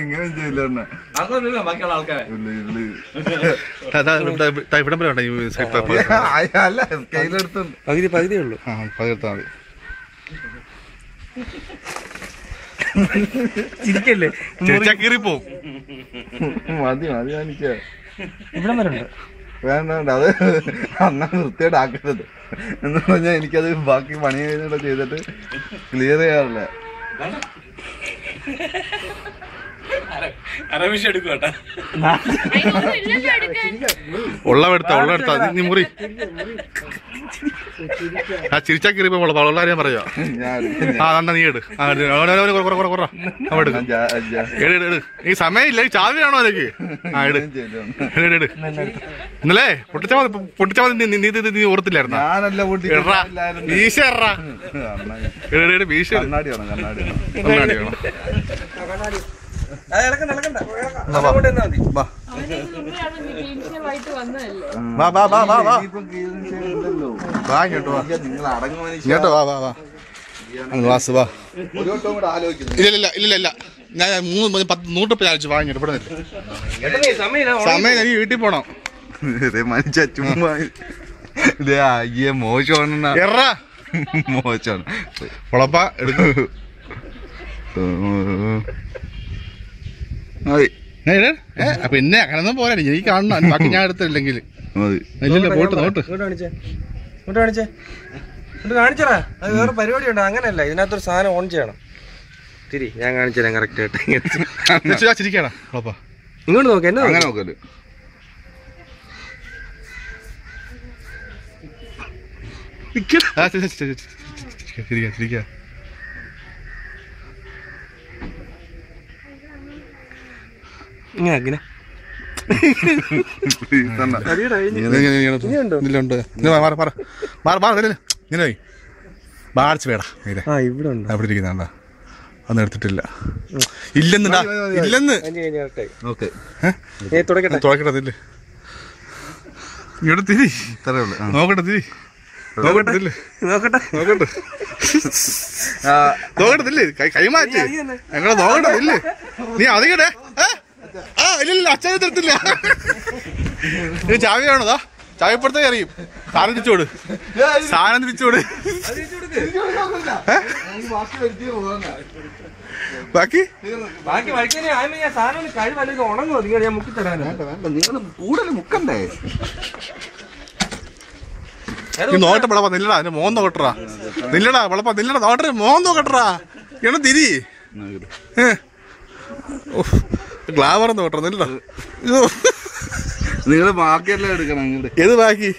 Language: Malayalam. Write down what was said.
ഇങ്ങനെ ചെയ്യില്ല ബാക്കിയുള്ള ആൾക്കാരെ അല്ല കയ്യിലെടുത്ത് പകുതി ഉള്ളു. പകർത്താൽ മതി. ചിരിക്കല്ലേ, കീറിപ്പോവും. മതി എനിക്ക് ഇവിടെ വരണ്ട. വേണ്ട അത് അന്നാ വൃത്തിയായിട്ടാക്കരുത് എന്ന് പറഞ്ഞാൽ എനിക്കത് ബാക്കി പണി കഴിഞ്ഞിട്ട് ചെയ്തിട്ട് ക്ലിയർ ചെയ്യാറില്ല. ഉള്ളവെടുത്ത നീ മുറി ആ ചിരിച്ചാ കീറിപ്പോ വളരെ പറയാ. നീ ഈ സമയമില്ല, ഈ ചാവിയാണോ അതിലേക്ക്? ഇന്നലെ പൊട്ടിച്ചാ നീ ഓർത്തില്ലായിരുന്നു? ഇല്ല ഞാൻ 100 ആലോചിച്ചു വാങ്ങിട്ട് ഇവിടെ സമയം എനിക്ക് വീട്ടിൽ പോണം. മനുഷ്യ ചുമ്മാ അയ്യേ മോശമാണ് മോശമാണ്. ഉളപ്പ എടുക്കും പിന്നെ അങ്ങനൊന്നും പോരാ, എനിക്ക് കാണണം. ബാക്കി ഞാൻ എടുത്തില്ലെങ്കിൽ പോട്ട് നോട്ട് കാണിച്ചടാ. അത് വേറെ പരിപാടി ഉണ്ട്. അങ്ങനെയല്ല, ഇതിനകത്തൊരു സാധനം ഓൺ ചെയ്യണം. തിരി ഞാൻ കാണിച്ചു തരാം കറക്റ്റ് ആയിട്ട്. ചിരിക്കാടാ ഉളപ്പ, ഇങ്ങോട്ട് നോക്ക്. എന്നെ അങ്ങനെ നോക്കല്. ചിരിക്കാ ഇങ്ങനെ അവിടെ ഇരിക്കുന്നുണ്ടാ, ഒന്നും എടുത്തിട്ടില്ല. ഇല്ലെന്ന് തുടക്കട്ടതില്ലേ ഇവിടെ തിരി നോക്കട്ടെ, തിരി നോക്കട്ടതില്ലേ കൈമാറ്റി ഞങ്ങളെ നോക്കട്ടതില്ലേ? നീ അതികടെ ഇല്ല അച്ഛനെ തരത്തില്ല. ഇത് ചാവിയാണോതാ? ചാവിപ്പുറത്തേക്ക് അറിയും. സാധനം തിരിച്ചോട്, സാധനം തിരിച്ചോട്. ബാക്കി കൂടുതൽ മുക്കണ്ടേ? നീ നോക്കട്ടെ വിളപ്പ, നില്ലടാ എന്റെ മോൻ നോക്കട്ടാ. നില്ലടാ വിളപ്പ, നില്ലടാ നോക്കട്ടെ മോൻ നോക്കട്ടാ. എണ തിരി ഗ്ലാമറന്ന് നോട്ടോ. നില്ലടാ, നിങ്ങള് ബാക്കിയെല്ലാം എടുക്കണം. ഏത് ബാക്കി?